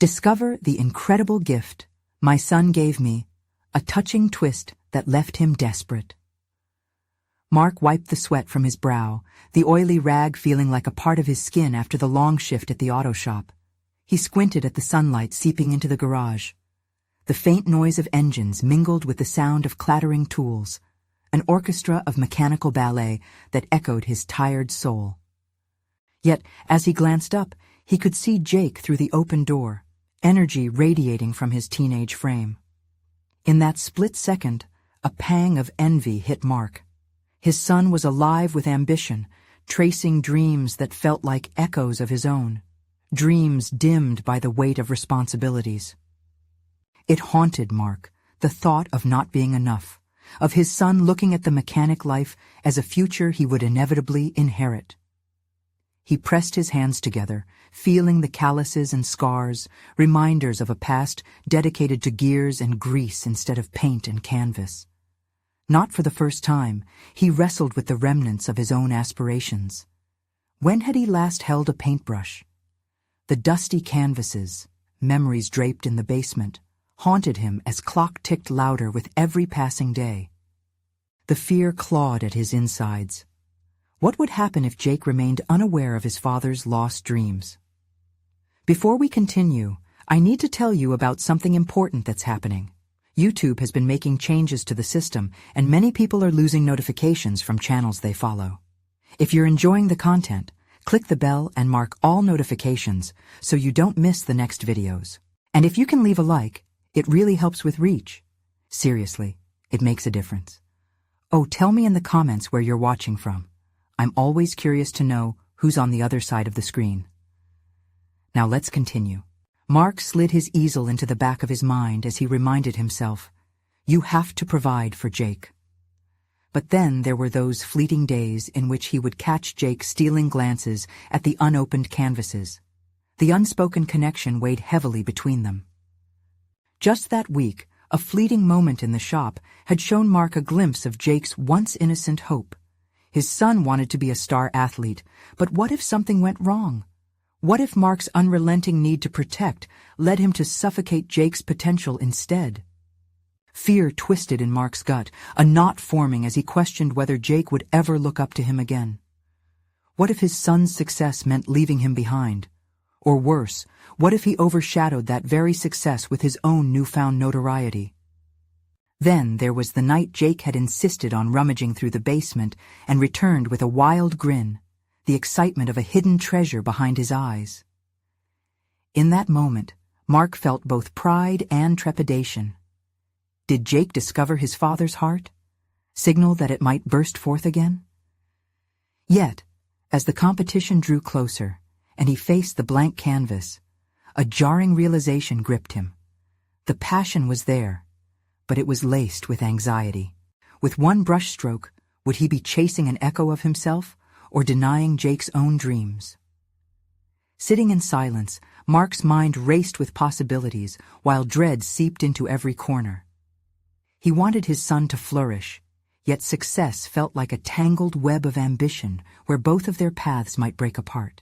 Discover the incredible gift my son gave me, a touching twist that left him desperate. Mark wiped the sweat from his brow, the oily rag feeling like a part of his skin after the long shift at the auto shop. He squinted at the sunlight seeping into the garage. The faint noise of engines mingled with the sound of clattering tools, an orchestra of mechanical ballet that echoed his tired soul. Yet, as he glanced up, he could see Jake through the open door, energy radiating from his teenage frame. In that split second, a pang of envy hit Mark. His son was alive with ambition, tracing dreams that felt like echoes of his own, dreams dimmed by the weight of responsibilities. It haunted Mark, the thought of not being enough, of his son looking at the mechanic life as a future he would inevitably inherit. He pressed his hands together, feeling the calluses and scars, reminders of a past dedicated to gears and grease instead of paint and canvas. Not for the first time, he wrestled with the remnants of his own aspirations. When had he last held a paintbrush? The dusty canvases, memories draped in the basement, haunted him as clock ticked louder with every passing day. The fear clawed at his insides. What would happen if Jake remained unaware of his father's lost dreams? Before we continue, I need to tell you about something important that's happening. YouTube has been making changes to the system, and many people are losing notifications from channels they follow. If you're enjoying the content, click the bell and mark all notifications so you don't miss the next videos. And if you can leave a like, it really helps with reach. Seriously, it makes a difference. Oh, tell me in the comments where you're watching from. I'm always curious to know who's on the other side of the screen. Now let's continue. Mark slid his easel into the back of his mind as he reminded himself, you have to provide for Jake. But then there were those fleeting days in which he would catch Jake stealing glances at the unopened canvases. The unspoken connection weighed heavily between them. Just that week, a fleeting moment in the shop had shown Mark a glimpse of Jake's once innocent hope. His son wanted to be a star athlete, but what if something went wrong? What if Mark's unrelenting need to protect led him to suffocate Jake's potential instead? Fear twisted in Mark's gut, a knot forming as he questioned whether Jake would ever look up to him again. What if his son's success meant leaving him behind? Or worse, what if he overshadowed that very success with his own newfound notoriety? Then there was the night Jake had insisted on rummaging through the basement and returned with a wild grin, the excitement of a hidden treasure behind his eyes. In that moment, Mark felt both pride and trepidation. Did Jake discover his father's heart? Signal that it might burst forth again? Yet, as the competition drew closer, and he faced the blank canvas, a jarring realization gripped him. The passion was there, but it was laced with anxiety. With one brushstroke, would he be chasing an echo of himself, or denying Jake's own dreams? Sitting in silence, Mark's mind raced with possibilities, while dread seeped into every corner. He wanted his son to flourish, yet success felt like a tangled web of ambition where both of their paths might break apart.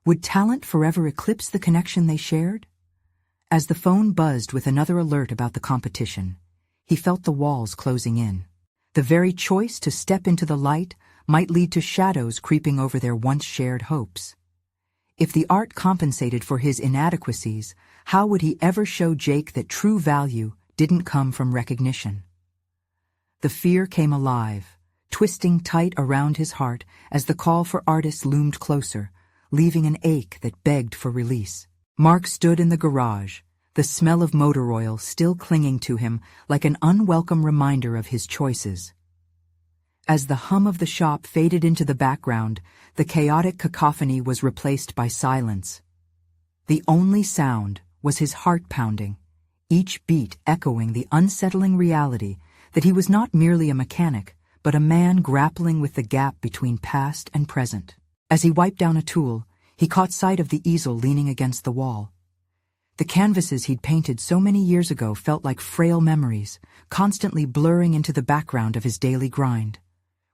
Would talent forever eclipse the connection they shared? As the phone buzzed with another alert about the competition, he felt the walls closing in. The very choice to step into the light might lead to shadows creeping over their once shared hopes. If the art compensated for his inadequacies, how would he ever show Jake that true value didn't come from recognition? The fear came alive, twisting tight around his heart as the call for artists loomed closer, leaving an ache that begged for release. Mark stood in the garage, the smell of motor oil still clinging to him like an unwelcome reminder of his choices. As the hum of the shop faded into the background, the chaotic cacophony was replaced by silence. The only sound was his heart pounding, each beat echoing the unsettling reality that he was not merely a mechanic, but a man grappling with the gap between past and present. As he wiped down a tool, he caught sight of the easel leaning against the wall. The canvases he'd painted so many years ago felt like frail memories, constantly blurring into the background of his daily grind.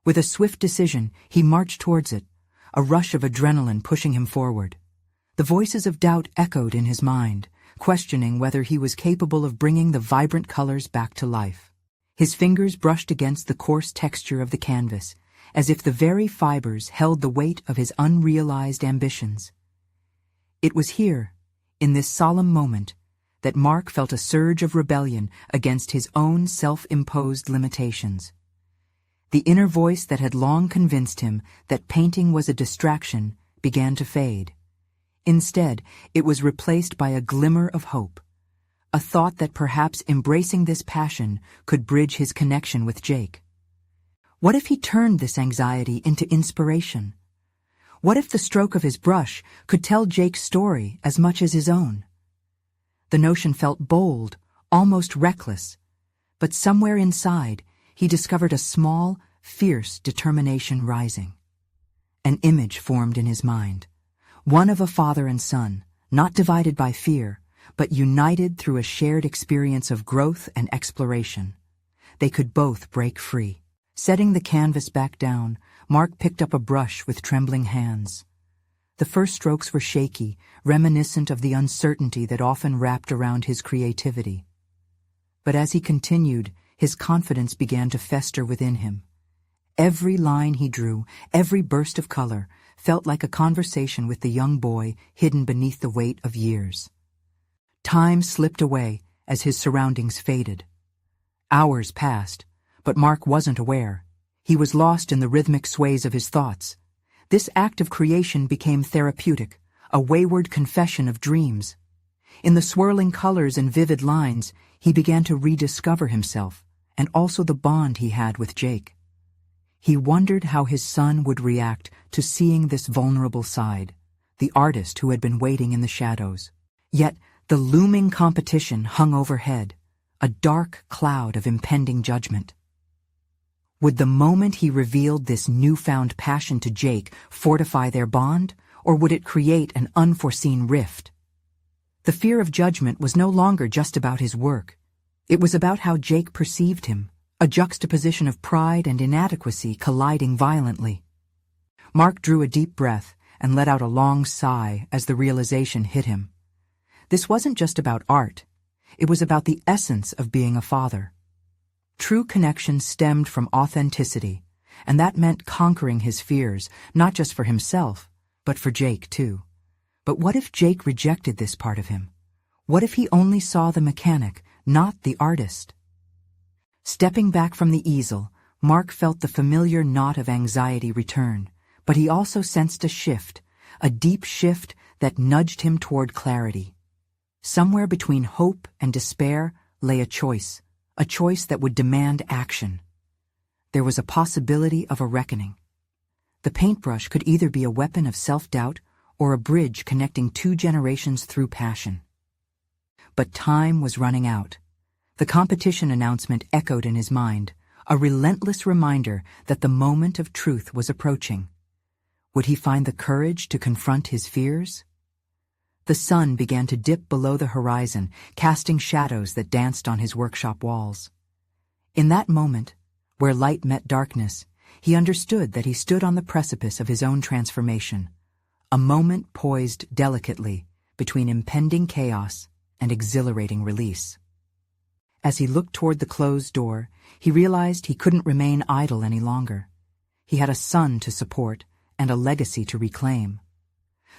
With a swift decision, he marched towards it, a rush of adrenaline pushing him forward. The voices of doubt echoed in his mind, questioning whether he was capable of bringing the vibrant colors back to life. His fingers brushed against the coarse texture of the canvas, as if the very fibers held the weight of his unrealized ambitions. It was here, in this solemn moment, that Mark felt a surge of rebellion against his own self-imposed limitations. The inner voice that had long convinced him that painting was a distraction began to fade. Instead, it was replaced by a glimmer of hope, a thought that perhaps embracing this passion could bridge his connection with Jake. What if he turned this anxiety into inspiration? What if the stroke of his brush could tell Jake's story as much as his own? The notion felt bold, almost reckless, but somewhere inside, he discovered a small, fierce determination rising. An image formed in his mind, one of a father and son, not divided by fear, but united through a shared experience of growth and exploration. They could both break free. Setting the canvas back down, Mark picked up a brush with trembling hands. The first strokes were shaky, reminiscent of the uncertainty that often wrapped around his creativity. But as he continued, his confidence began to fester within him. Every line he drew, every burst of color, felt like a conversation with the young boy hidden beneath the weight of years. Time slipped away as his surroundings faded. Hours passed, but Mark wasn't aware. He was lost in the rhythmic sways of his thoughts. This act of creation became therapeutic, a wayward confession of dreams. In the swirling colors and vivid lines, he began to rediscover himself, and also the bond he had with Jake. He wondered how his son would react to seeing this vulnerable side, the artist who had been waiting in the shadows. Yet, the looming competition hung overhead, a dark cloud of impending judgment. Would the moment he revealed this newfound passion to Jake fortify their bond, or would it create an unforeseen rift? The fear of judgment was no longer just about his work. It was about how Jake perceived him, a juxtaposition of pride and inadequacy colliding violently. Mark drew a deep breath and let out a long sigh as the realization hit him. This wasn't just about art. It was about the essence of being a father. True connection stemmed from authenticity, and that meant conquering his fears, not just for himself, but for Jake too. But what if Jake rejected this part of him? What if he only saw the mechanic, not the artist? Stepping back from the easel, Mark felt the familiar knot of anxiety return, but he also sensed a shift, a deep shift that nudged him toward clarity. Somewhere between hope and despair lay a choice that would demand action. There was a possibility of a reckoning. The paintbrush could either be a weapon of self-doubt or a bridge connecting two generations through passion. But time was running out. The competition announcement echoed in his mind, a relentless reminder that the moment of truth was approaching. Would he find the courage to confront his fears? The sun began to dip below the horizon, casting shadows that danced on his workshop walls. In that moment, where light met darkness, he understood that he stood on the precipice of his own transformation, a moment poised delicately between impending chaos and exhilarating release. As he looked toward the closed door, he realized he couldn't remain idle any longer. He had a son to support and a legacy to reclaim.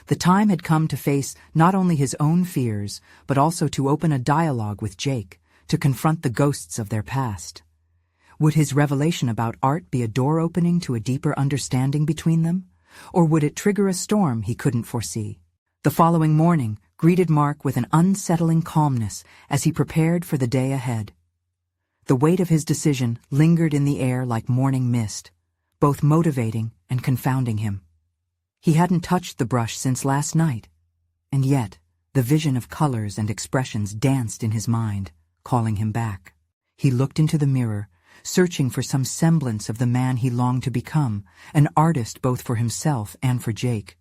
The time had come to face not only his own fears, but also to open a dialogue with Jake, to confront the ghosts of their past. Would his revelation about art be a door opening to a deeper understanding between them? Or would it trigger a storm he couldn't foresee? The following morning greeted Mark with an unsettling calmness as he prepared for the day ahead. The weight of his decision lingered in the air like morning mist, both motivating and confounding him. He hadn't touched the brush since last night, and yet the vision of colors and expressions danced in his mind, calling him back. He looked into the mirror, searching for some semblance of the man he longed to become, an artist both for himself and for Jake.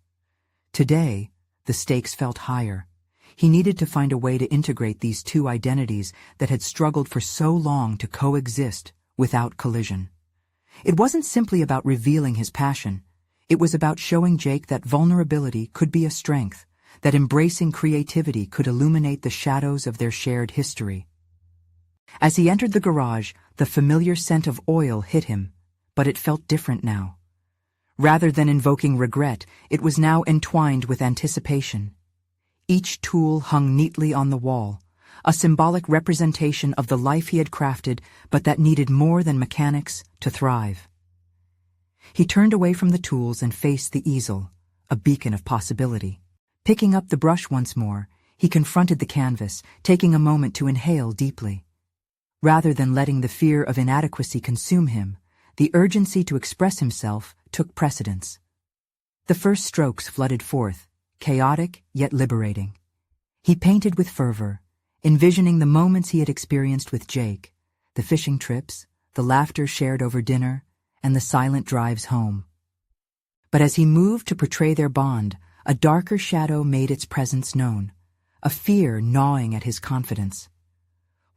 Today, the stakes felt higher. He needed to find a way to integrate these two identities that had struggled for so long to coexist without collision. It wasn't simply about revealing his passion. It was about showing Jake that vulnerability could be a strength, that embracing creativity could illuminate the shadows of their shared history. As he entered the garage, the familiar scent of oil hit him, but it felt different now. Rather than invoking regret, it was now entwined with anticipation. Each tool hung neatly on the wall, a symbolic representation of the life he had crafted, but that needed more than mechanics to thrive. He turned away from the tools and faced the easel, a beacon of possibility. Picking up the brush once more, he confronted the canvas, taking a moment to inhale deeply. Rather than letting the fear of inadequacy consume him, the urgency to express himself took precedence. The first strokes flooded forth, chaotic yet liberating. He painted with fervor, envisioning the moments he had experienced with Jake, the fishing trips, the laughter shared over dinner, and the silent drives home. But as he moved to portray their bond, a darker shadow made its presence known, a fear gnawing at his confidence.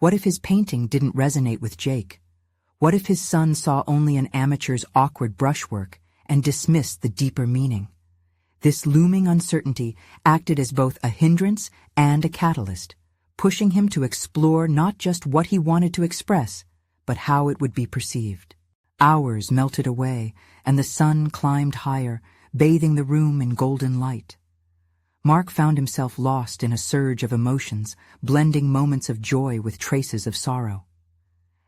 What if his painting didn't resonate with Jake? What if his son saw only an amateur's awkward brushwork and dismissed the deeper meaning? This looming uncertainty acted as both a hindrance and a catalyst, pushing him to explore not just what he wanted to express, but how it would be perceived. Hours melted away, and the sun climbed higher, bathing the room in golden light. Mark found himself lost in a surge of emotions, blending moments of joy with traces of sorrow.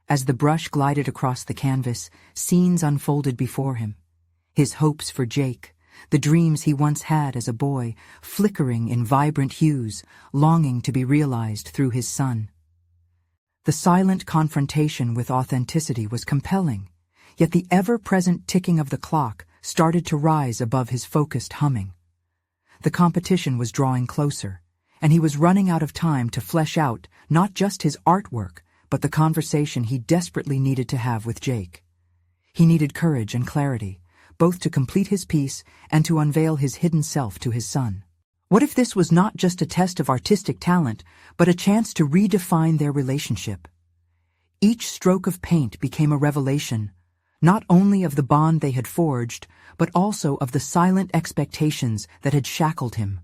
As the brush glided across the canvas, scenes unfolded before him. His hopes for Jake, the dreams he once had as a boy, flickering in vibrant hues, longing to be realized through his son. The silent confrontation with authenticity was compelling, yet the ever-present ticking of the clock started to rise above his focused humming. The competition was drawing closer, and he was running out of time to flesh out not just his artwork, but the conversation he desperately needed to have with Jake. He needed courage and clarity, both to complete his piece and to unveil his hidden self to his son. What if this was not just a test of artistic talent, but a chance to redefine their relationship? Each stroke of paint became a revelation, not only of the bond they had forged, but also of the silent expectations that had shackled him.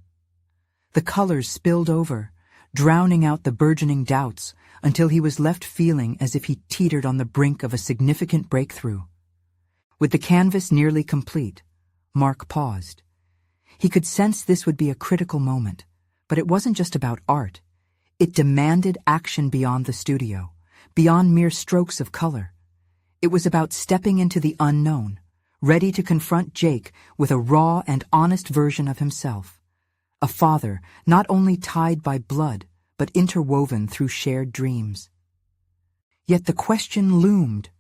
The colors spilled over, drowning out the burgeoning doubts, until he was left feeling as if he teetered on the brink of a significant breakthrough. With the canvas nearly complete, Mark paused. He could sense this would be a critical moment, but it wasn't just about art. It demanded action beyond the studio, beyond mere strokes of color. It was about stepping into the unknown, ready to confront Jake with a raw and honest version of himself. A father not only tied by blood, but interwoven through shared dreams. Yet the question loomed: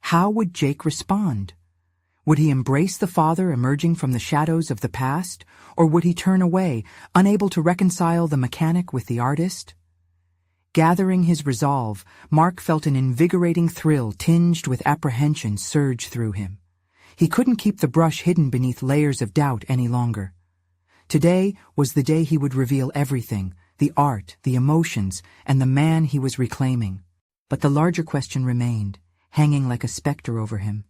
how would Jake respond? Would he embrace the father emerging from the shadows of the past, or would he turn away, unable to reconcile the mechanic with the artist? Gathering his resolve, Mark felt an invigorating thrill tinged with apprehension surge through him. He couldn't keep the brush hidden beneath layers of doubt any longer. Today was the day he would reveal everything: the art, the emotions, and the man he was reclaiming. But the larger question remained, hanging like a specter over him.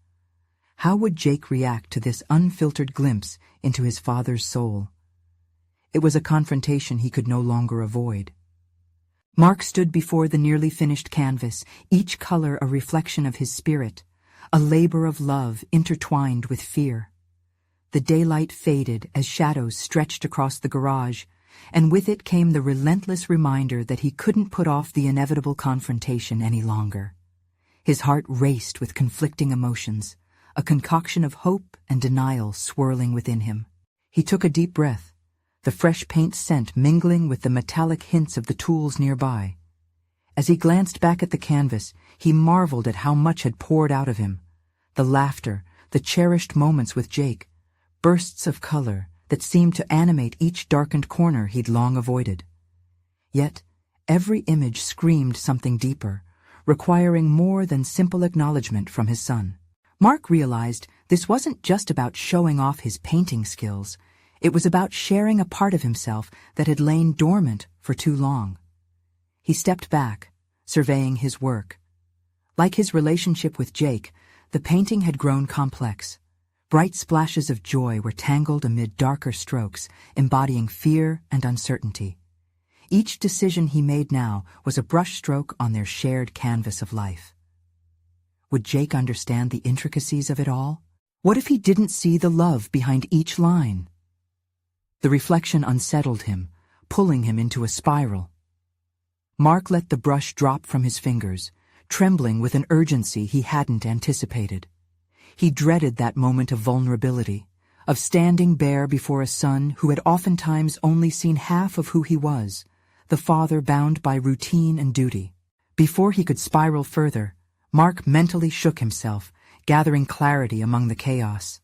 How would Jake react to this unfiltered glimpse into his father's soul? It was a confrontation he could no longer avoid. Mark stood before the nearly finished canvas, each color a reflection of his spirit, a labor of love intertwined with fear. The daylight faded as shadows stretched across the garage, and with it came the relentless reminder that he couldn't put off the inevitable confrontation any longer. His heart raced with conflicting emotions, a concoction of hope and denial swirling within him. He took a deep breath, the fresh paint scent mingling with the metallic hints of the tools nearby. As he glanced back at the canvas, he marveled at how much had poured out of him. The laughter, the cherished moments with Jake, bursts of color that seemed to animate each darkened corner he'd long avoided. Yet, every image screamed something deeper, requiring more than simple acknowledgement from his son. Mark realized this wasn't just about showing off his painting skills. It was about sharing a part of himself that had lain dormant for too long. He stepped back, surveying his work. Like his relationship with Jake, the painting had grown complex. Bright splashes of joy were tangled amid darker strokes, embodying fear and uncertainty. Each decision he made now was a brushstroke on their shared canvas of life. Would Jake understand the intricacies of it all? What if he didn't see the love behind each line? The reflection unsettled him, pulling him into a spiral. Mark let the brush drop from his fingers, trembling with an urgency he hadn't anticipated. He dreaded that moment of vulnerability, of standing bare before a son who had oftentimes only seen half of who he was, the father bound by routine and duty. Before he could spiral further, Mark mentally shook himself, gathering clarity among the chaos.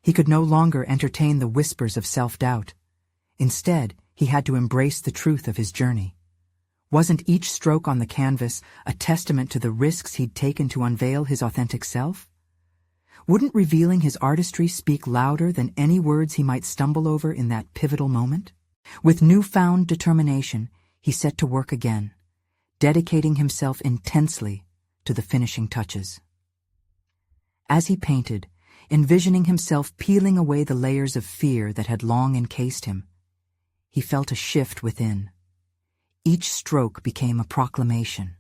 He could no longer entertain the whispers of self-doubt. Instead, he had to embrace the truth of his journey. Wasn't each stroke on the canvas a testament to the risks he'd taken to unveil his authentic self? Wouldn't revealing his artistry speak louder than any words he might stumble over in that pivotal moment? With newfound determination, he set to work again, dedicating himself intensely to the finishing touches. As he painted, envisioning himself peeling away the layers of fear that had long encased him, he felt a shift within. Each stroke became a proclamation,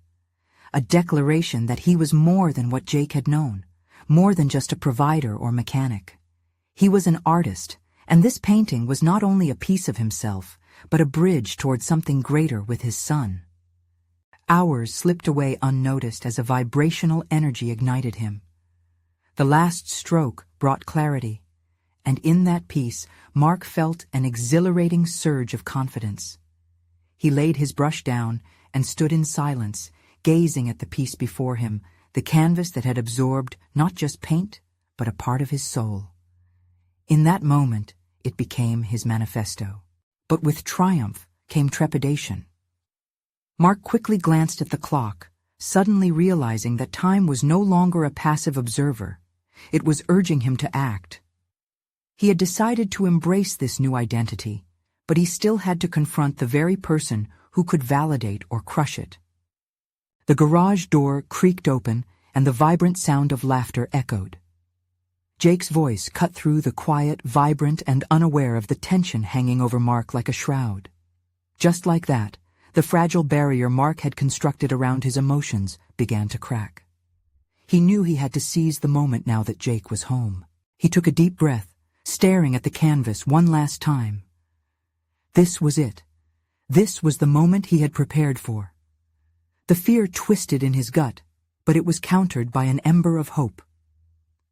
a declaration that he was more than what Jake had known, more than just a provider or mechanic. He was an artist, and this painting was not only a piece of himself, but a bridge toward something greater with his son. Hours slipped away unnoticed as a vibrational energy ignited him. The last stroke brought clarity, and in that piece, Mark felt an exhilarating surge of confidence. He laid his brush down and stood in silence, gazing at the piece before him, the canvas that had absorbed not just paint, but a part of his soul. In that moment, it became his manifesto. But with triumph came trepidation. Mark quickly glanced at the clock, suddenly realizing that time was no longer a passive observer. It was urging him to act. He had decided to embrace this new identity, but he still had to confront the very person who could validate or crush it. The garage door creaked open, and the vibrant sound of laughter echoed. Jake's voice cut through the quiet, vibrant, and unaware of the tension hanging over Mark like a shroud. Just like that, the fragile barrier Mark had constructed around his emotions began to crack. He knew he had to seize the moment now that Jake was home. He took a deep breath, staring at the canvas one last time. This was it. This was the moment he had prepared for. The fear twisted in his gut, but it was countered by an ember of hope.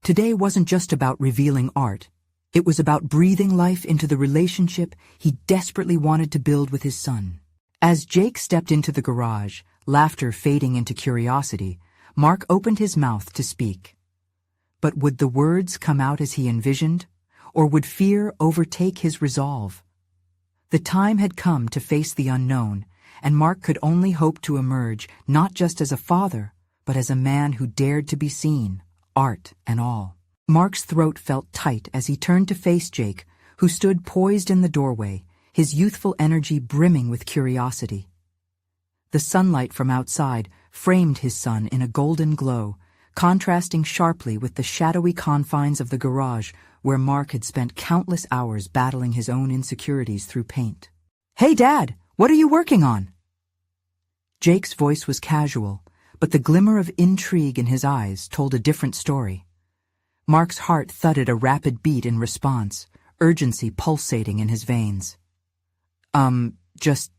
Today wasn't just about revealing art. It was about breathing life into the relationship he desperately wanted to build with his son. As Jake stepped into the garage, laughter fading into curiosity, Mark opened his mouth to speak. But would the words come out as he envisioned, or would fear overtake his resolve? The time had come to face the unknown, and Mark could only hope to emerge not just as a father, but as a man who dared to be seen, art and all. Mark's throat felt tight as he turned to face Jake, who stood poised in the doorway, his youthful energy brimming with curiosity. The sunlight from outside framed his son in a golden glow, contrasting sharply with the shadowy confines of the garage where Mark had spent countless hours battling his own insecurities through paint. "Hey, Dad, what are you working on?" Jake's voice was casual, but the glimmer of intrigue in his eyes told a different story. Mark's heart thudded a rapid beat in response, urgency pulsating in his veins. Just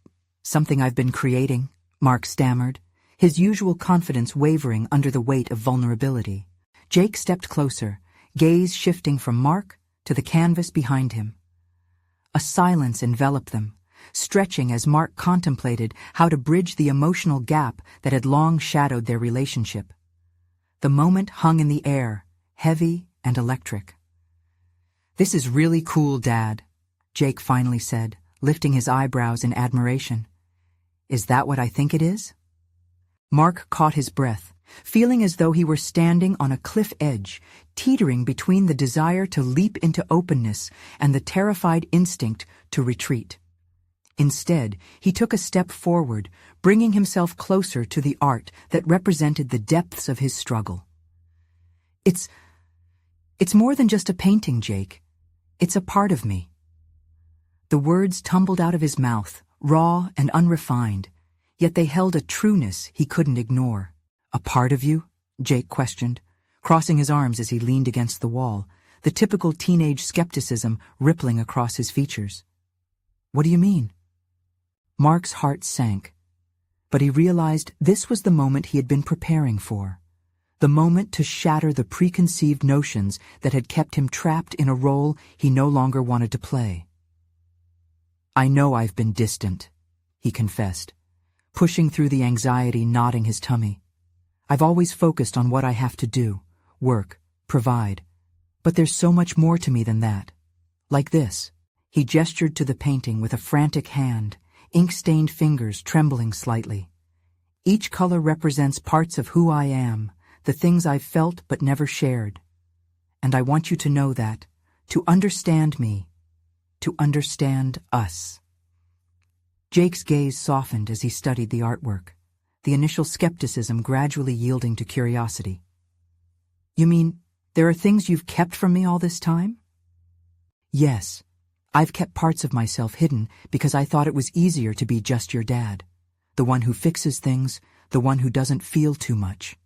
something I've been creating," Mark stammered, his usual confidence wavering under the weight of vulnerability. Jake stepped closer, gaze shifting from Mark to the canvas behind him. A silence enveloped them, stretching as Mark contemplated how to bridge the emotional gap that had long shadowed their relationship. The moment hung in the air, heavy and electric. "This is really cool, Dad," Jake finally said, lifting his eyebrows in admiration. "Is that what I think it is?" Mark caught his breath, feeling as though he were standing on a cliff edge, teetering between the desire to leap into openness and the terrified instinct to retreat. Instead, he took a step forward, bringing himself closer to the art that represented the depths of his struggle. "It's more than just a painting, Jake. It's a part of me." The words tumbled out of his mouth, raw and unrefined, yet they held a trueness he couldn't ignore. "A part of you?" Jake questioned, crossing his arms as he leaned against the wall, the typical teenage skepticism rippling across his features. "What do you mean?" Mark's heart sank, but he realized this was the moment he had been preparing for, the moment to shatter the preconceived notions that had kept him trapped in a role he no longer wanted to play. "I know I've been distant," he confessed, pushing through the anxiety knotting his tummy. "I've always focused on what I have to do, work, provide. But there's so much more to me than that. Like this." He gestured to the painting with a frantic hand, ink-stained fingers trembling slightly. "Each color represents parts of who I am, the things I've felt but never shared. And I want you to know that, to understand me, to understand us." Jake's gaze softened as he studied the artwork, the initial skepticism gradually yielding to curiosity. "You mean, there are things you've kept from me all this time?" "Yes. I've kept parts of myself hidden because I thought it was easier to be just your dad, the one who fixes things, the one who doesn't feel too much."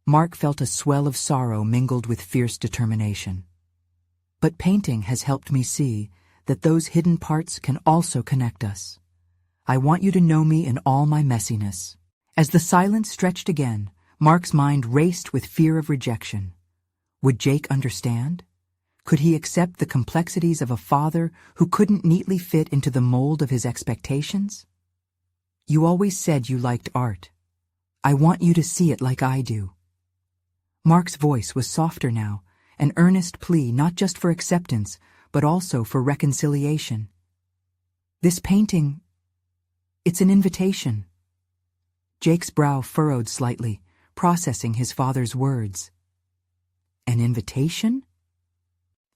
Mark felt a swell of sorrow mingled with fierce determination. "But painting has helped me see that those hidden parts can also connect us. I want you to know me in all my messiness." As the silence stretched again, Mark's mind raced with fear of rejection. Would Jake understand? Could he accept the complexities of a father who couldn't neatly fit into the mold of his expectations? "You always said you liked art. I want you to see it like I do." Mark's voice was softer now, an earnest plea not just for acceptance, but also for reconciliation. "This painting, it's an invitation." Jake's brow furrowed slightly, processing his father's words. "An invitation?"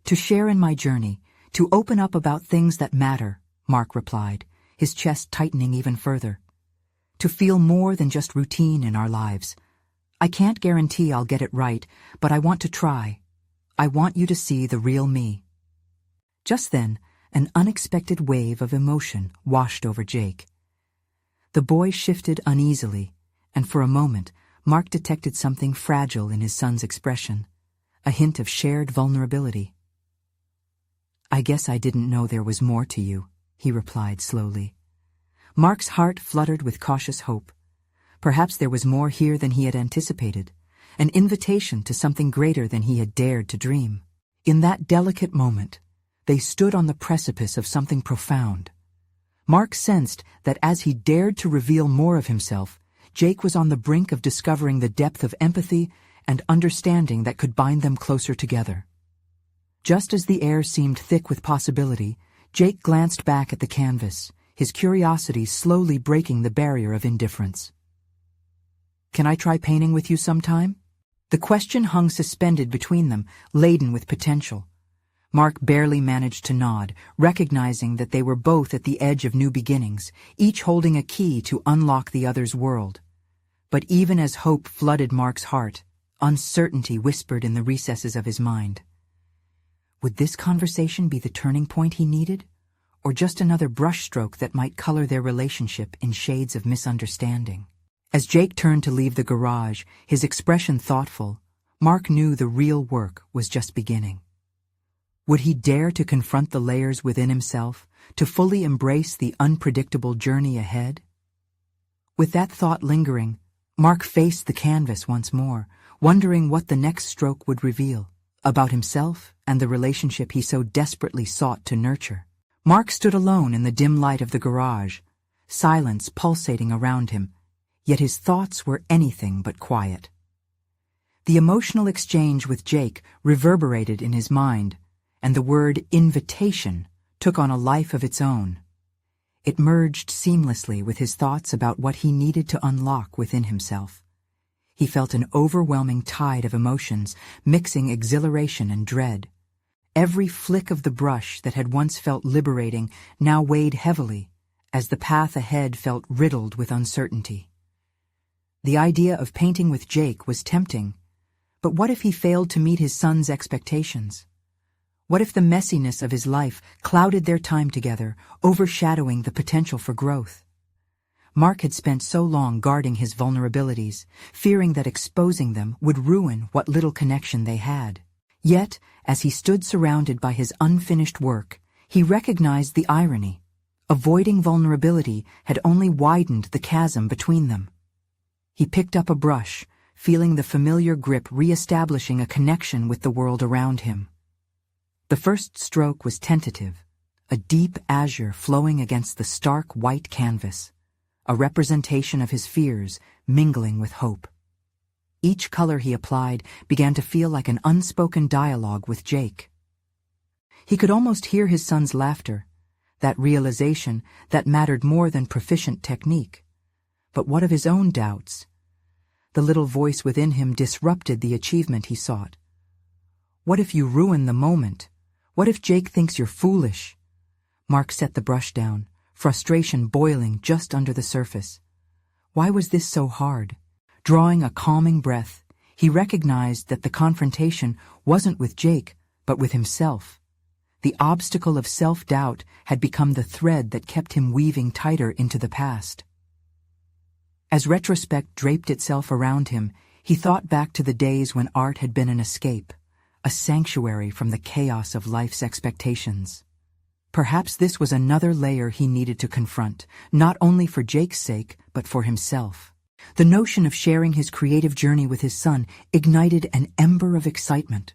"To share in my journey, to open up about things that matter," Mark replied, his chest tightening even further. "To feel more than just routine in our lives. I can't guarantee I'll get it right, but I want to try. I want you to see the real me." Just then, an unexpected wave of emotion washed over Jake. The boy shifted uneasily, and for a moment, Mark detected something fragile in his son's expression, a hint of shared vulnerability. "I guess I didn't know there was more to you," he replied slowly. Mark's heart fluttered with cautious hope. Perhaps there was more here than he had anticipated, an invitation to something greater than he had dared to dream. In that delicate moment, they stood on the precipice of something profound. Mark sensed that as he dared to reveal more of himself, Jake was on the brink of discovering the depth of empathy and understanding that could bind them closer together. Just as the air seemed thick with possibility, Jake glanced back at the canvas, his curiosity slowly breaking the barrier of indifference. "Can I try painting with you sometime?" The question hung suspended between them, laden with potential. Mark barely managed to nod, recognizing that they were both at the edge of new beginnings, each holding a key to unlock the other's world. But even as hope flooded Mark's heart, uncertainty whispered in the recesses of his mind. Would this conversation be the turning point he needed, or just another brushstroke that might color their relationship in shades of misunderstanding? As Jake turned to leave the garage, his expression thoughtful, Mark knew the real work was just beginning. Would he dare to confront the layers within himself, to fully embrace the unpredictable journey ahead? With that thought lingering, Mark faced the canvas once more, wondering what the next stroke would reveal about himself and the relationship he so desperately sought to nurture. Mark stood alone in the dim light of the garage, silence pulsating around him, yet his thoughts were anything but quiet. The emotional exchange with Jake reverberated in his mind, and the word invitation took on a life of its own. It merged seamlessly with his thoughts about what he needed to unlock within himself. He felt an overwhelming tide of emotions, mixing exhilaration and dread. Every flick of the brush that had once felt liberating now weighed heavily, as the path ahead felt riddled with uncertainty. The idea of painting with Jake was tempting, But what if he failed to meet his son's expectations? What if the messiness of his life clouded their time together, overshadowing the potential for growth? Mark had spent so long guarding his vulnerabilities, fearing that exposing them would ruin what little connection they had. Yet, as he stood surrounded by his unfinished work, he recognized the irony. Avoiding vulnerability had only widened the chasm between them. He picked up a brush, feeling the familiar grip re-establishing a connection with the world around him. The first stroke was tentative, a deep azure flowing against the stark white canvas, a representation of his fears mingling with hope. Each color he applied began to feel like an unspoken dialogue with Jake. He could almost hear his son's laughter, that realization that mattered more than proficient technique. But what of his own doubts? The little voice within him disrupted the achievement he sought. What if you ruin the moment? What if Jake thinks you're foolish? Mark set the brush down, frustration boiling just under the surface. Why was this so hard? Drawing a calming breath, he recognized that the confrontation wasn't with Jake, but with himself. The obstacle of self-doubt had become the thread that kept him weaving tighter into the past. As retrospect draped itself around him, he thought back to the days when art had been an escape, a sanctuary from the chaos of life's expectations. Perhaps this was another layer he needed to confront, not only for Jake's sake, but for himself. The notion of sharing his creative journey with his son ignited an ember of excitement.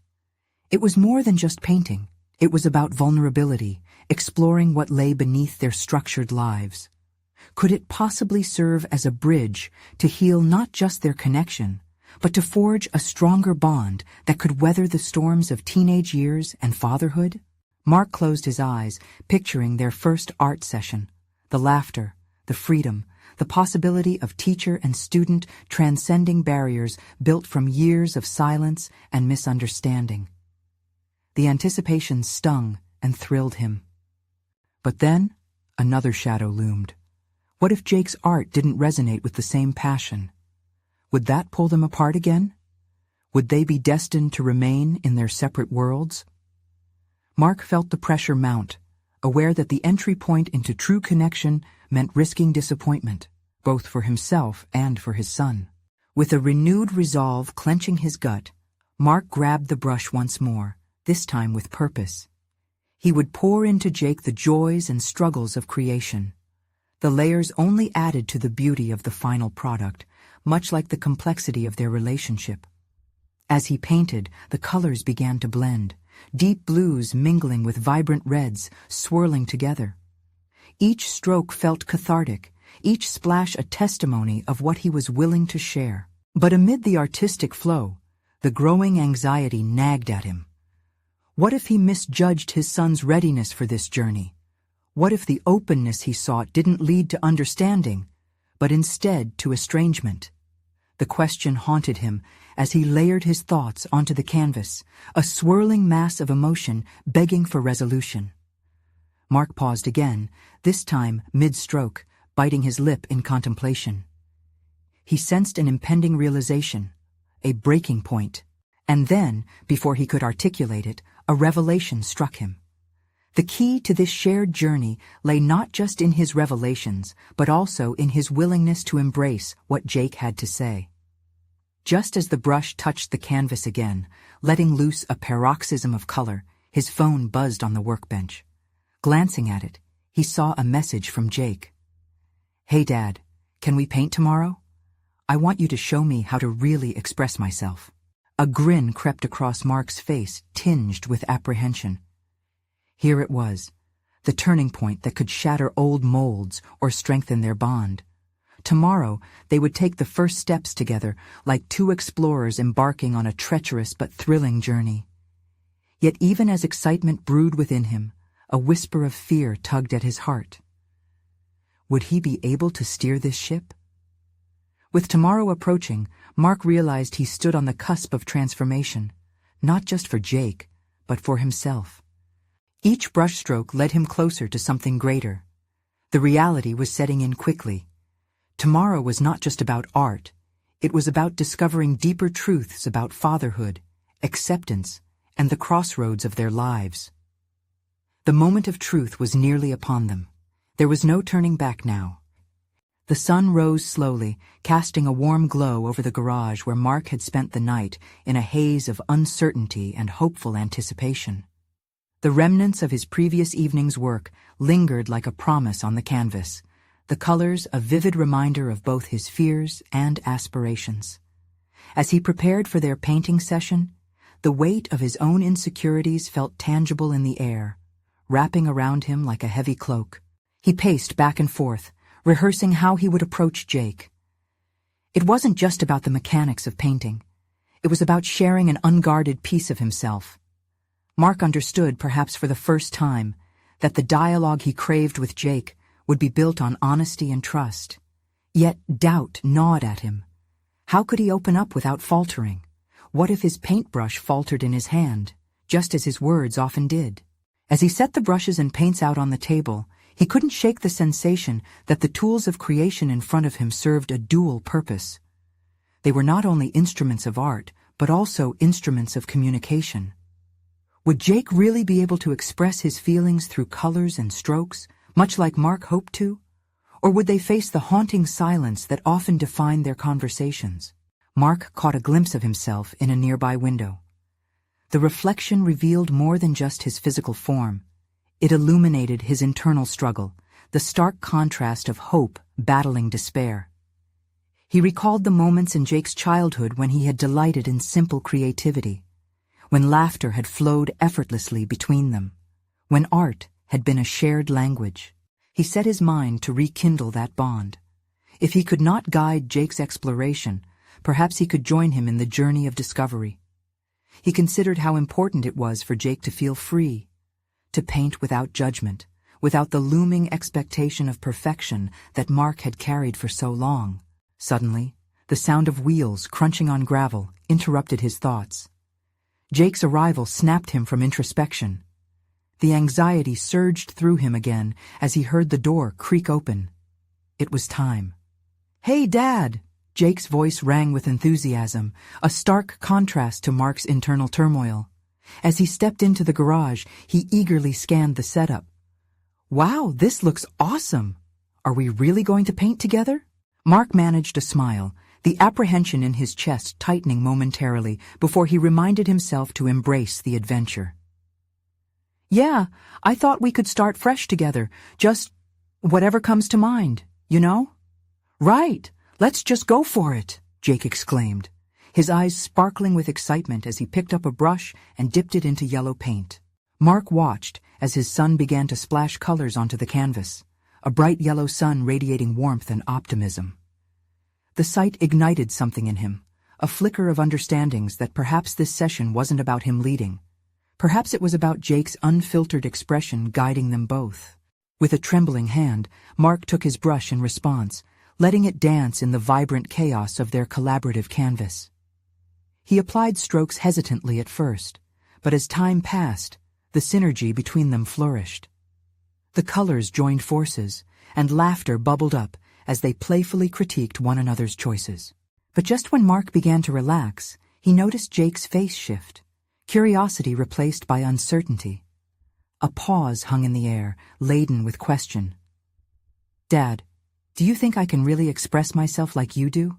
It was more than just painting. It was about vulnerability, exploring what lay beneath their structured lives. Could it possibly serve as a bridge to heal not just their connection, but to forge a stronger bond that could weather the storms of teenage years and fatherhood? Mark closed his eyes, picturing their first art session, the laughter, the freedom, the possibility of teacher and student transcending barriers built from years of silence and misunderstanding. The anticipation stung and thrilled him. But then, another shadow loomed. What if Jake's art didn't resonate with the same passion? Would that pull them apart again? Would they be destined to remain in their separate worlds? Mark felt the pressure mount, aware that the entry point into true connection meant risking disappointment, both for himself and for his son. With a renewed resolve clenching his gut, Mark grabbed the brush once more, this time with purpose. He would pour into Jake the joys and struggles of creation. The layers only added to the beauty of the final product, much like the complexity of their relationship. As he painted, the colors began to blend, deep blues mingling with vibrant reds, swirling together. Each stroke felt cathartic, each splash a testimony of what he was willing to share. But amid the artistic flow, the growing anxiety nagged at him. What if he misjudged his son's readiness for this journey? What if the openness he sought didn't lead to understanding, but instead to estrangement? The question haunted him as he layered his thoughts onto the canvas, a swirling mass of emotion begging for resolution. Mark paused again, this time mid-stroke, biting his lip in contemplation. He sensed an impending realization, a breaking point, and then, before he could articulate it, a revelation struck him. The key to this shared journey lay not just in his revelations, but also in his willingness to embrace what Jake had to say. Just as the brush touched the canvas again, letting loose a paroxysm of color, his phone buzzed on the workbench. Glancing at it, he saw a message from Jake. "Hey Dad, can we paint tomorrow? I want you to show me how to really express myself." A grin crept across Mark's face, tinged with apprehension. Here it was, the turning point that could shatter old molds or strengthen their bond. Tomorrow, they would take the first steps together, like two explorers embarking on a treacherous but thrilling journey. Yet even as excitement brewed within him, a whisper of fear tugged at his heart. Would he be able to steer this ship? With tomorrow approaching, Mark realized he stood on the cusp of transformation, not just for Jake, but for himself. Each brushstroke led him closer to something greater. The reality was setting in quickly. Tomorrow was not just about art, It was about discovering deeper truths about fatherhood, acceptance, and the crossroads of their lives. The moment of truth was nearly upon them. There was no turning back now. The sun rose slowly, casting a warm glow over the garage where Mark had spent the night in a haze of uncertainty and hopeful anticipation. The remnants of his previous evening's work lingered like a promise on the canvas, the colors a vivid reminder of both his fears and aspirations. As he prepared for their painting session, the weight of his own insecurities felt tangible in the air, wrapping around him like a heavy cloak. He paced back and forth, rehearsing how he would approach Jake. It wasn't just about the mechanics of painting. It was about sharing an unguarded piece of himself. Mark understood, perhaps for the first time, that the dialogue he craved with Jake would be built on honesty and trust. Yet doubt gnawed at him. How could he open up without faltering? What if his paintbrush faltered in his hand, just as his words often did? As he set the brushes and paints out on the table, he couldn't shake the sensation that the tools of creation in front of him served a dual purpose. They were not only instruments of art, but also instruments of communication. Would Jake really be able to express his feelings through colors and strokes, much like Mark hoped to? Or would they face the haunting silence that often defined their conversations? Mark caught a glimpse of himself in a nearby window. The reflection revealed more than just his physical form. It illuminated his internal struggle, the stark contrast of hope battling despair. He recalled the moments in Jake's childhood when he had delighted in simple creativity, when laughter had flowed effortlessly between them, when art had been a shared language. He set his mind to rekindle that bond. If he could not guide Jake's exploration, perhaps he could join him in the journey of discovery. He considered how important it was for Jake to feel free, to paint without judgment, without the looming expectation of perfection that Mark had carried for so long. Suddenly, the sound of wheels crunching on gravel interrupted his thoughts. Jake's arrival snapped him from introspection. The anxiety surged through him again as he heard the door creak open. It was time. "Hey, Dad!" Jake's voice rang with enthusiasm, a stark contrast to Mark's internal turmoil. As he stepped into the garage, he eagerly scanned the setup. "Wow, this looks awesome! Are we really going to paint together?" Mark managed a smile, the apprehension in his chest tightening momentarily before he reminded himself to embrace the adventure. "Yeah, I thought we could start fresh together, just whatever comes to mind, you know?" "Right, let's just go for it," Jake exclaimed, his eyes sparkling with excitement as he picked up a brush and dipped it into yellow paint. Mark watched as his son began to splash colors onto the canvas, a bright yellow sun radiating warmth and optimism. The sight ignited something in him, a flicker of understandings that perhaps this session wasn't about him leading. Perhaps it was about Jake's unfiltered expression guiding them both. With a trembling hand, Mark took his brush in response, letting it dance in the vibrant chaos of their collaborative canvas. He applied strokes hesitantly at first, but as time passed, the synergy between them flourished. The colors joined forces, and laughter bubbled up as they playfully critiqued one another's choices. But just when Mark began to relax, he noticed Jake's face shift, curiosity replaced by uncertainty. A pause hung in the air, laden with question. "Dad, do you think I can really express myself like you do?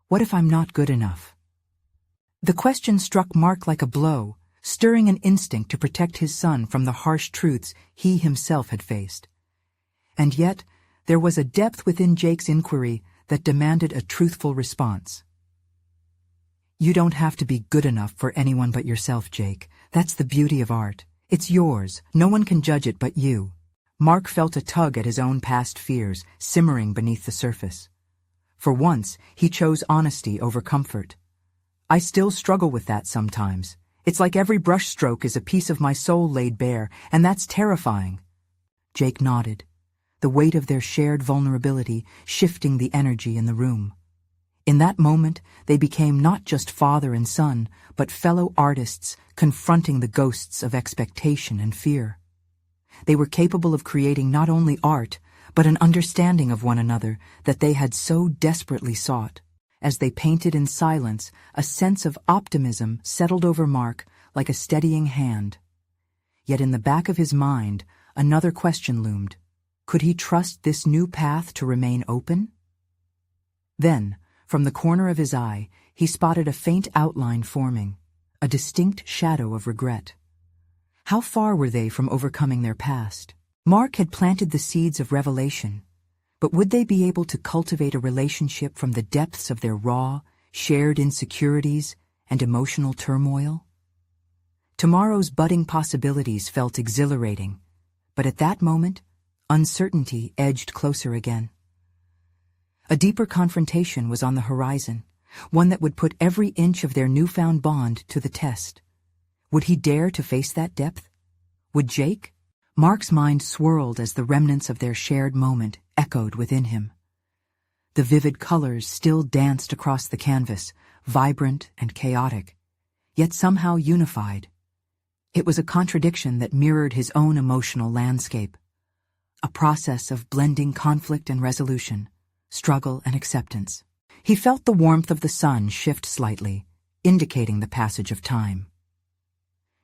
What if I'm not good enough?" The question struck Mark like a blow, stirring an instinct to protect his son from the harsh truths he himself had faced. And yet, there was a depth within Jake's inquiry that demanded a truthful response. "You don't have to be good enough for anyone but yourself, Jake. That's the beauty of art. It's yours. No one can judge it but you." Mark felt a tug at his own past fears, simmering beneath the surface. For once, he chose honesty over comfort. "I still struggle with that sometimes. It's like every brushstroke is a piece of my soul laid bare, and that's terrifying." Jake nodded, the weight of their shared vulnerability shifting the energy in the room. In that moment, they became not just father and son, but fellow artists confronting the ghosts of expectation and fear. They were capable of creating not only art, but an understanding of one another that they had so desperately sought. As they painted in silence, a sense of optimism settled over Mark like a steadying hand. Yet in the back of his mind, another question loomed. Could he trust this new path to remain open? Then, from the corner of his eye, he spotted a faint outline forming, a distinct shadow of regret. How far were they from overcoming their past? Mark had planted the seeds of revelation, but would they be able to cultivate a relationship from the depths of their raw, shared insecurities and emotional turmoil? Tomorrow's budding possibilities felt exhilarating, but at that moment, uncertainty edged closer again. A deeper confrontation was on the horizon, one that would put every inch of their newfound bond to the test. Would he dare to face that depth? Would Jake? Mark's mind swirled as the remnants of their shared moment echoed within him. The vivid colors still danced across the canvas, vibrant and chaotic, yet somehow unified. It was a contradiction that mirrored his own emotional landscape, a process of blending conflict and resolution, struggle and acceptance. He felt the warmth of the sun shift slightly, indicating the passage of time.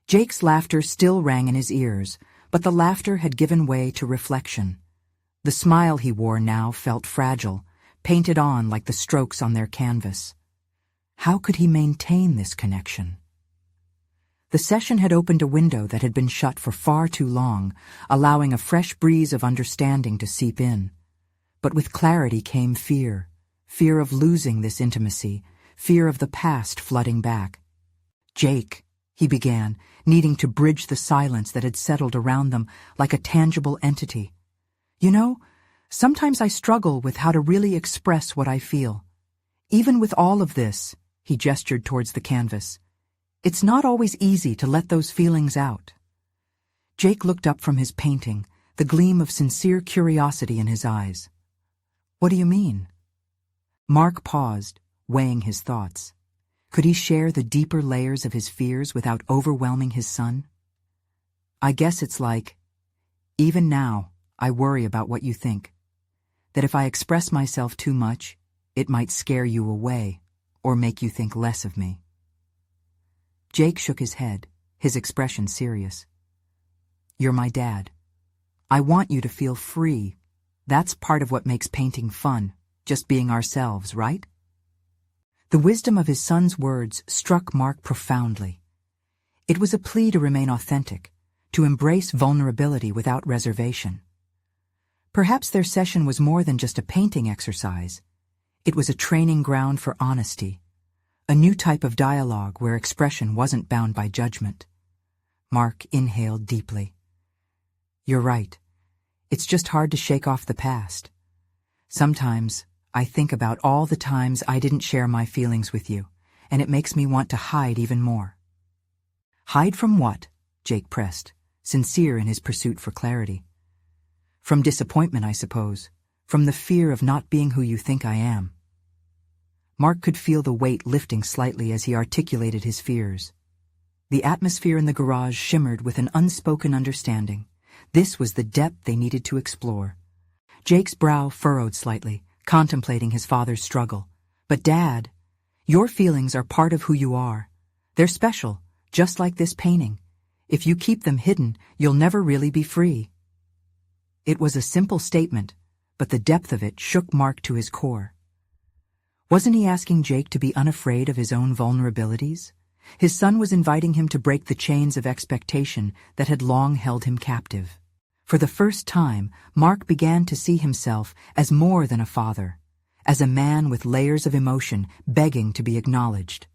Jake's laughter still rang in his ears, but the laughter had given way to reflection. The smile he wore now felt fragile, painted on like the strokes on their canvas. How could he maintain this connection? The session had opened a window that had been shut for far too long, allowing a fresh breeze of understanding to seep in. But with clarity came fear. Fear of losing this intimacy, fear of the past flooding back. "Jake," he began, needing to bridge the silence that had settled around them like a tangible entity. "You know, sometimes I struggle with how to really express what I feel. Even with all of this," he gestured towards the canvas, "it's not always easy to let those feelings out." Jake looked up from his painting, the gleam of sincere curiosity in his eyes. "What do you mean?" Mark paused, weighing his thoughts. Could he share the deeper layers of his fears without overwhelming his son? "I guess it's like, even now, I worry about what you think. That if I express myself too much, it might scare you away or make you think less of me." Jake shook his head, his expression serious. "You're my dad. I want you to feel free. That's part of what makes painting fun, just being ourselves, right?" The wisdom of his son's words struck Mark profoundly. It was a plea to remain authentic, to embrace vulnerability without reservation. Perhaps their session was more than just a painting exercise. It was a training ground for honesty, a new type of dialogue where expression wasn't bound by judgment. Mark inhaled deeply. "You're right. It's just hard to shake off the past. Sometimes I think about all the times I didn't share my feelings with you, and it makes me want to hide even more." "Hide from what?" Jake pressed, sincere in his pursuit for clarity. "From disappointment, I suppose. From the fear of not being who you think I am." Mark could feel the weight lifting slightly as he articulated his fears. The atmosphere in the garage shimmered with an unspoken understanding. This was the depth they needed to explore. Jake's brow furrowed slightly, contemplating his father's struggle. "But Dad, your feelings are part of who you are. They're special, just like this painting. If you keep them hidden, you'll never really be free." It was a simple statement, but the depth of it shook Mark to his core. Wasn't he asking Jake to be unafraid of his own vulnerabilities? His son was inviting him to break the chains of expectation that had long held him captive. For the first time, Mark began to see himself as more than a father, as a man with layers of emotion begging to be acknowledged.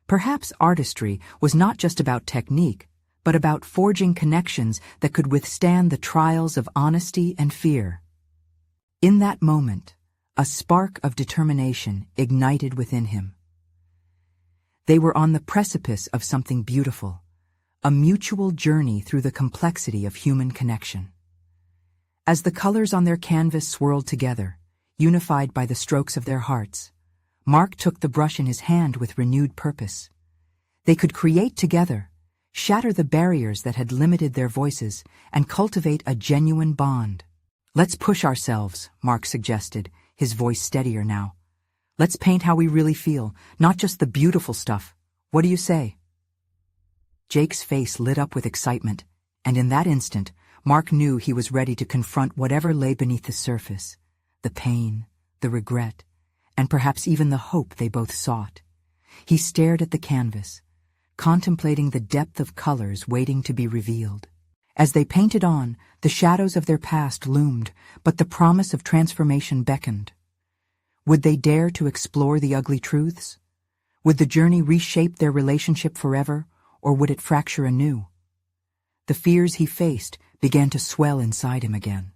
Perhaps artistry was not just about technique, but about forging connections that could withstand the trials of honesty and fear. In that moment, a spark of determination ignited within him. They were on the precipice of something beautiful, a mutual journey through the complexity of human connection. As the colors on their canvas swirled together, unified by the strokes of their hearts, Mark took the brush in his hand with renewed purpose. They could create together, shatter the barriers that had limited their voices, and cultivate a genuine bond. "Let's push ourselves," Mark suggested, his voice steadier now. Let's paint how we really feel, not just the beautiful stuff. What do you say? Jake's face lit up with excitement, and in that instant, Mark knew he was ready to confront whatever lay beneath the surface, the pain, the regret, and perhaps even the hope they both sought. He stared at the canvas, contemplating the depth of colors waiting to be revealed. As they painted on, the shadows of their past loomed, but the promise of transformation beckoned. Would they dare to explore the ugly truths? Would the journey reshape their relationship forever, or would it fracture anew? The fears he faced began to swell inside him again.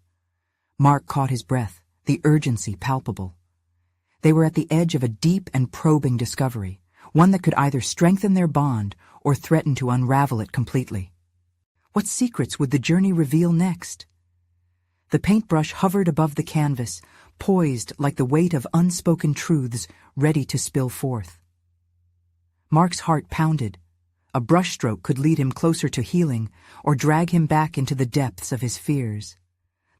Mark caught his breath, the urgency palpable. They were at the edge of a deep and probing discovery, one that could either strengthen their bond or threaten to unravel it completely. What secrets would the journey reveal next? The paintbrush hovered above the canvas, poised like the weight of unspoken truths ready to spill forth. Mark's heart pounded. A brushstroke could lead him closer to healing or drag him back into the depths of his fears.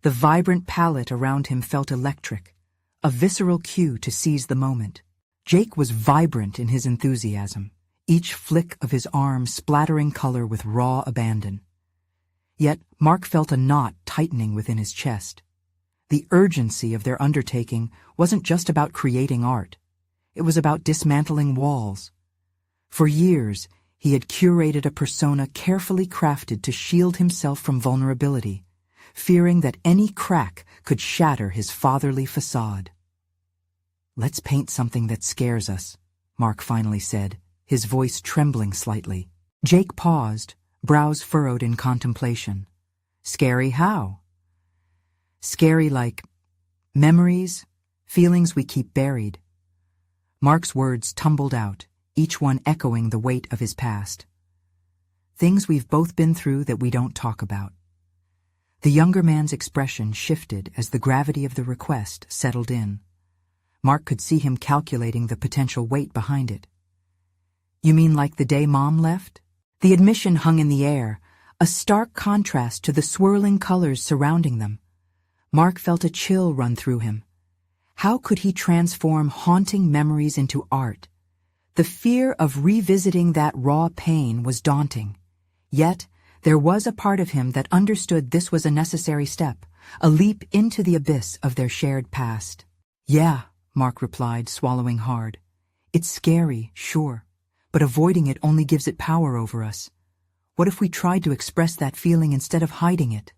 The vibrant palette around him felt electric, a visceral cue to seize the moment. Jake was vibrant in his enthusiasm, each flick of his arm splattering color with raw abandon. Yet Mark felt a knot tightening within his chest. The urgency of their undertaking wasn't just about creating art. It was about dismantling walls. For years, he had curated a persona carefully crafted to shield himself from vulnerability, fearing that any crack could shatter his fatherly facade. "Let's paint something that scares us," Mark finally said, his voice trembling slightly. Jake paused, brows furrowed in contemplation. "Scary how?" "Scary like memories, feelings we keep buried." Mark's words tumbled out, each one echoing the weight of his past. "Things we've both been through that we don't talk about." The younger man's expression shifted as the gravity of the request settled in. Mark could see him calculating the potential weight behind it. "You mean like the day Mom left?" The admission hung in the air, a stark contrast to the swirling colors surrounding them. Mark felt a chill run through him. How could he transform haunting memories into art? The fear of revisiting that raw pain was daunting. Yet, there was a part of him that understood this was a necessary step, a leap into the abyss of their shared past. "Yeah," Mark replied, swallowing hard. "It's scary, sure, but avoiding it only gives it power over us. What if we tried to express that feeling instead of hiding it?"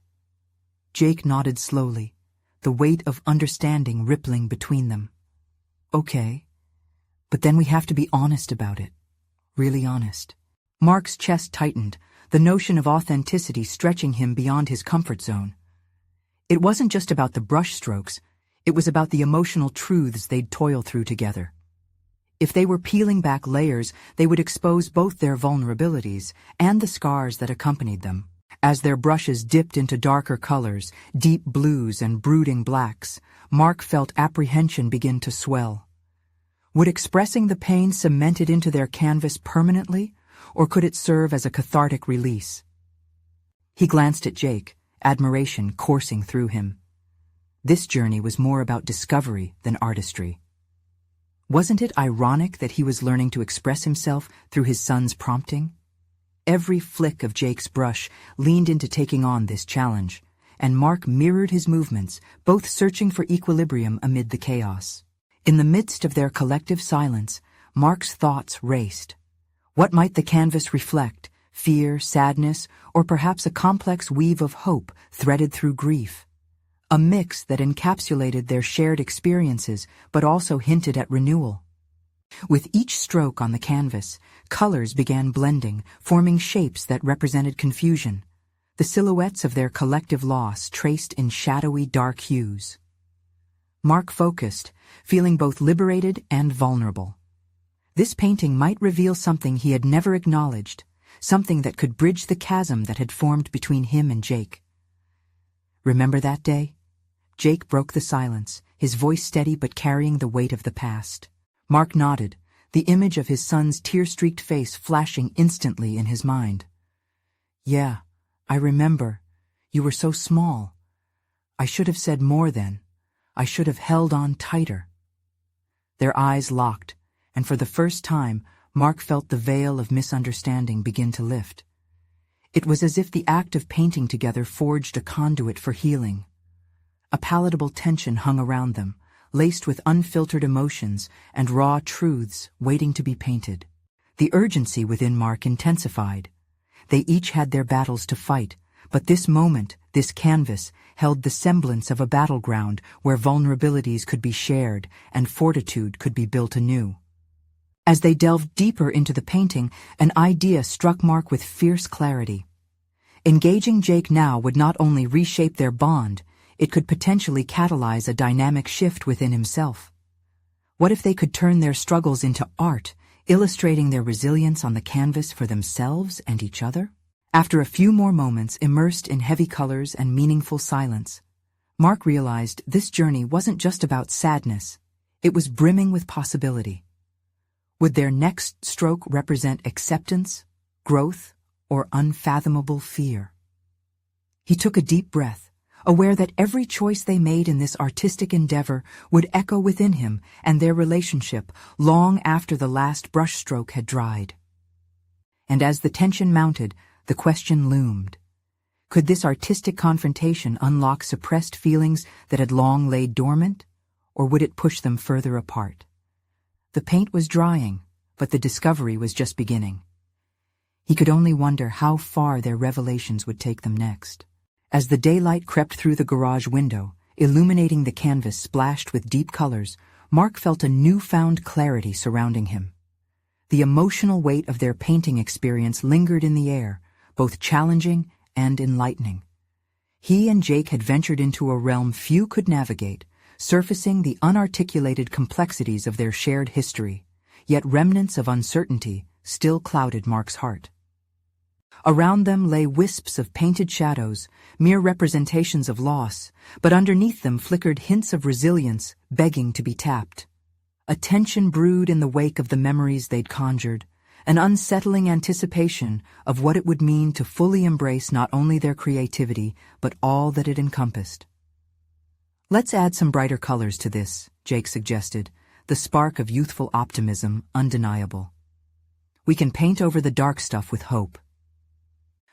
Jake nodded slowly, the weight of understanding rippling between them. "Okay. But then we have to be honest about it. Really honest." Mark's chest tightened, the notion of authenticity stretching him beyond his comfort zone. It wasn't just about the brushstrokes, it was about the emotional truths they'd toil through together. If they were peeling back layers, they would expose both their vulnerabilities and the scars that accompanied them. As their brushes dipped into darker colors, deep blues and brooding blacks, Mark felt apprehension begin to swell. Would expressing the pain cement it into their canvas permanently, or could it serve as a cathartic release? He glanced at Jake, admiration coursing through him. This journey was more about discovery than artistry. Wasn't it ironic that he was learning to express himself through his son's prompting? Every flick of Jake's brush leaned into taking on this challenge, and Mark mirrored his movements, both searching for equilibrium amid the chaos. In the midst of their collective silence, Mark's thoughts raced. What might the canvas reflect? Fear, sadness, or perhaps a complex weave of hope threaded through grief? A mix that encapsulated their shared experiences but also hinted at renewal. With each stroke on the canvas, colors began blending, forming shapes that represented confusion, the silhouettes of their collective loss traced in shadowy dark hues. Mark focused, feeling both liberated and vulnerable. This painting might reveal something he had never acknowledged, something that could bridge the chasm that had formed between him and Jake. "Remember that day?" Jake broke the silence, his voice steady but carrying the weight of the past. Mark nodded, the image of his son's tear-streaked face flashing instantly in his mind. "Yeah, I remember. You were so small. I should have said more then. I should have held on tighter." Their eyes locked, and for the first time, Mark felt the veil of misunderstanding begin to lift. It was as if the act of painting together forged a conduit for healing. A palatable tension hung around them, laced with unfiltered emotions and raw truths waiting to be painted. The urgency within Mark intensified. They each had their battles to fight, but this moment, this canvas, held the semblance of a battleground where vulnerabilities could be shared and fortitude could be built anew. As they delved deeper into the painting, an idea struck Mark with fierce clarity. Engaging Jake now would not only reshape their bond, it could potentially catalyze a dynamic shift within himself. What if they could turn their struggles into art, illustrating their resilience on the canvas for themselves and each other? After a few more moments immersed in heavy colors and meaningful silence, Mark realized this journey wasn't just about sadness, it was brimming with possibility. Would their next stroke represent acceptance, growth, or unfathomable fear? He took a deep breath, aware that every choice they made in this artistic endeavor would echo within him and their relationship long after the last brushstroke had dried. And as the tension mounted, the question loomed. Could this artistic confrontation unlock suppressed feelings that had long laid dormant, or would it push them further apart? The paint was drying, but the discovery was just beginning. He could only wonder how far their revelations would take them next. As the daylight crept through the garage window, illuminating the canvas splashed with deep colors, Mark felt a newfound clarity surrounding him. The emotional weight of their painting experience lingered in the air, both challenging and enlightening. He and Jake had ventured into a realm few could navigate, surfacing the unarticulated complexities of their shared history, yet remnants of uncertainty still clouded Mark's heart. Around them lay wisps of painted shadows, mere representations of loss, but underneath them flickered hints of resilience begging to be tapped. A tension brewed in the wake of the memories they'd conjured, an unsettling anticipation of what it would mean to fully embrace not only their creativity, but all that it encompassed. "Let's add some brighter colors to this," Jake suggested, the spark of youthful optimism undeniable. "We can paint over the dark stuff with hope."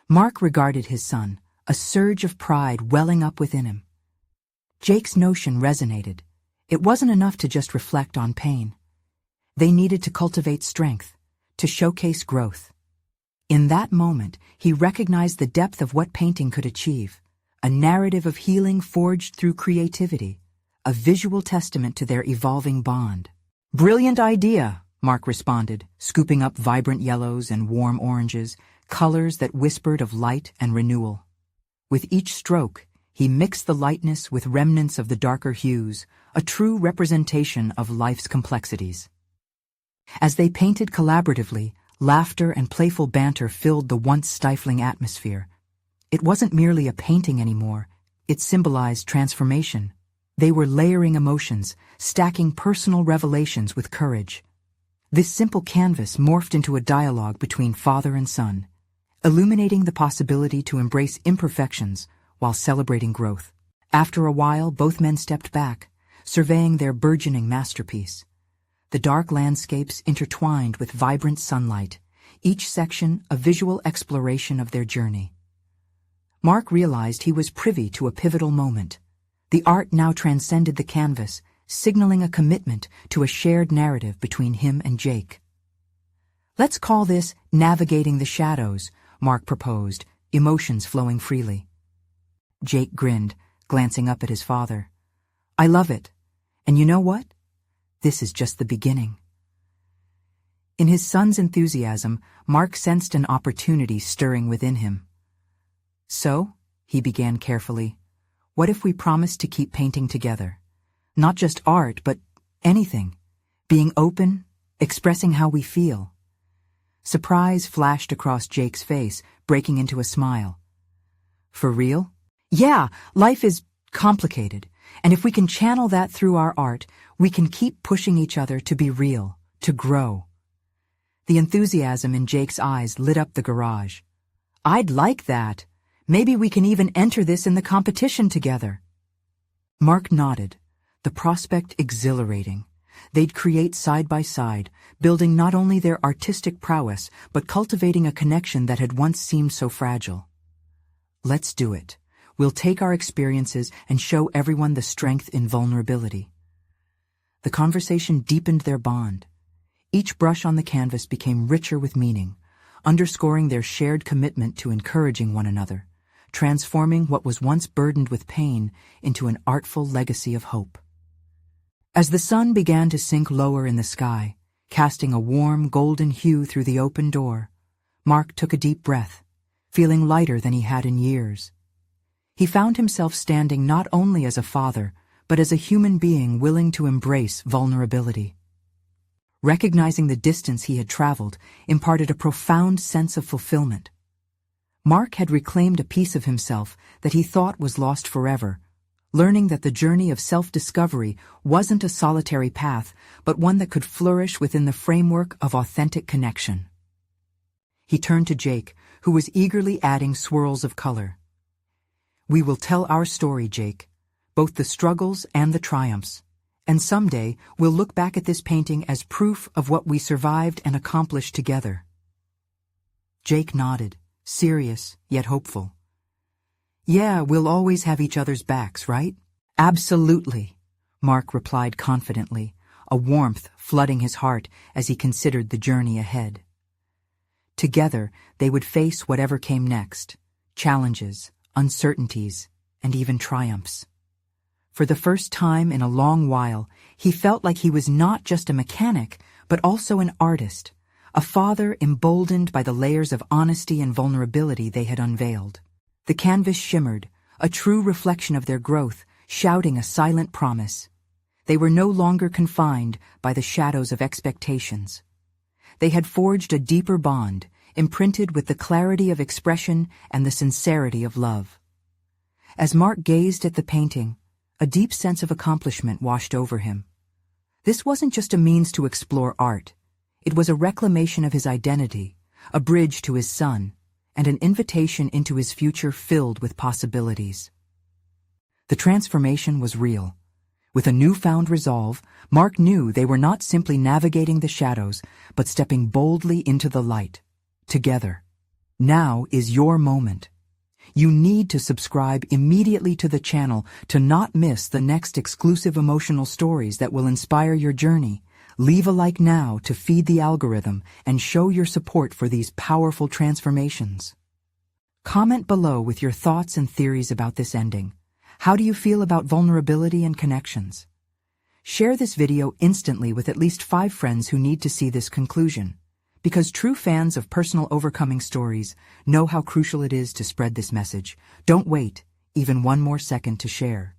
Mark regarded his son, a surge of pride welling up within him. Jake's notion resonated. It wasn't enough to just reflect on pain. They needed to cultivate strength, to showcase growth. In that moment, he recognized the depth of what painting could achieve. A narrative of healing forged through creativity, a visual testament to their evolving bond. "Brilliant idea," Mark responded, scooping up vibrant yellows and warm oranges, colors that whispered of light and renewal. With each stroke, he mixed the lightness with remnants of the darker hues, a true representation of life's complexities. As they painted collaboratively, laughter and playful banter filled the once stifling atmosphere. It wasn't merely a painting anymore, it symbolized transformation. They were layering emotions, stacking personal revelations with courage. This simple canvas morphed into a dialogue between father and son, illuminating the possibility to embrace imperfections while celebrating growth. After a while, both men stepped back, surveying their burgeoning masterpiece. The dark landscapes intertwined with vibrant sunlight, each section a visual exploration of their journey. Mark realized he was privy to a pivotal moment. The art now transcended the canvas, signaling a commitment to a shared narrative between him and Jake. "Let's call this Navigating the Shadows," Mark proposed, emotions flowing freely. Jake grinned, glancing up at his father. "I love it. And you know what? This is just the beginning." In his son's enthusiasm, Mark sensed an opportunity stirring within him. "So," he began carefully, "what if we promise to keep painting together? Not just art, but anything. Being open, expressing how we feel." Surprise flashed across Jake's face, breaking into a smile. "For real?" "Yeah, life is complicated, and if we can channel that through our art, we can keep pushing each other to be real, to grow." The enthusiasm in Jake's eyes lit up the garage. "I'd like that. Maybe we can even enter this in the competition together." Mark nodded, the prospect exhilarating. They'd create side by side, building not only their artistic prowess, but cultivating a connection that had once seemed so fragile. Let's do it. We'll take our experiences and show everyone the strength in vulnerability. The conversation deepened their bond. Each brush on the canvas became richer with meaning, underscoring their shared commitment to encouraging one another, transforming what was once burdened with pain into an artful legacy of hope. As the sun began to sink lower in the sky, casting a warm golden hue through the open door, Mark took a deep breath, feeling lighter than he had in years. He found himself standing not only as a father, but as a human being willing to embrace vulnerability. Recognizing the distance he had traveled imparted a profound sense of fulfillment. Mark had reclaimed a piece of himself that he thought was lost forever, learning that the journey of self-discovery wasn't a solitary path, but one that could flourish within the framework of authentic connection. He turned to Jake, who was eagerly adding swirls of color. "We will tell our story, Jake, both the struggles and the triumphs, and someday we'll look back at this painting as proof of what we survived and accomplished together." Jake nodded, serious yet hopeful. "Yeah, we'll always have each other's backs, right?" "Absolutely," Mark replied confidently, a warmth flooding his heart as he considered the journey ahead. Together, they would face whatever came next, challenges, uncertainties, and even triumphs. For the first time in a long while, he felt like he was not just a mechanic, but also an artist, a father emboldened by the layers of honesty and vulnerability they had unveiled. The canvas shimmered, a true reflection of their growth, shouting a silent promise. They were no longer confined by the shadows of expectations. They had forged a deeper bond, imprinted with the clarity of expression and the sincerity of love. As Mark gazed at the painting, a deep sense of accomplishment washed over him. This wasn't just a means to explore art. It was a reclamation of his identity, a bridge to his son, and an invitation into his future filled with possibilities. The transformation was real. With a newfound resolve, Mark knew they were not simply navigating the shadows, but stepping boldly into the light. Together. Now is your moment. You need to subscribe immediately to the channel to not miss the next exclusive emotional stories that will inspire your journey. Leave a like now to feed the algorithm and show your support for these powerful transformations. Comment below with your thoughts and theories about this ending. How do you feel about vulnerability and connections? Share this video instantly with at least 5 friends who need to see this conclusion. Because true fans of personal overcoming stories know how crucial it is to spread this message. Don't wait even one more second to share.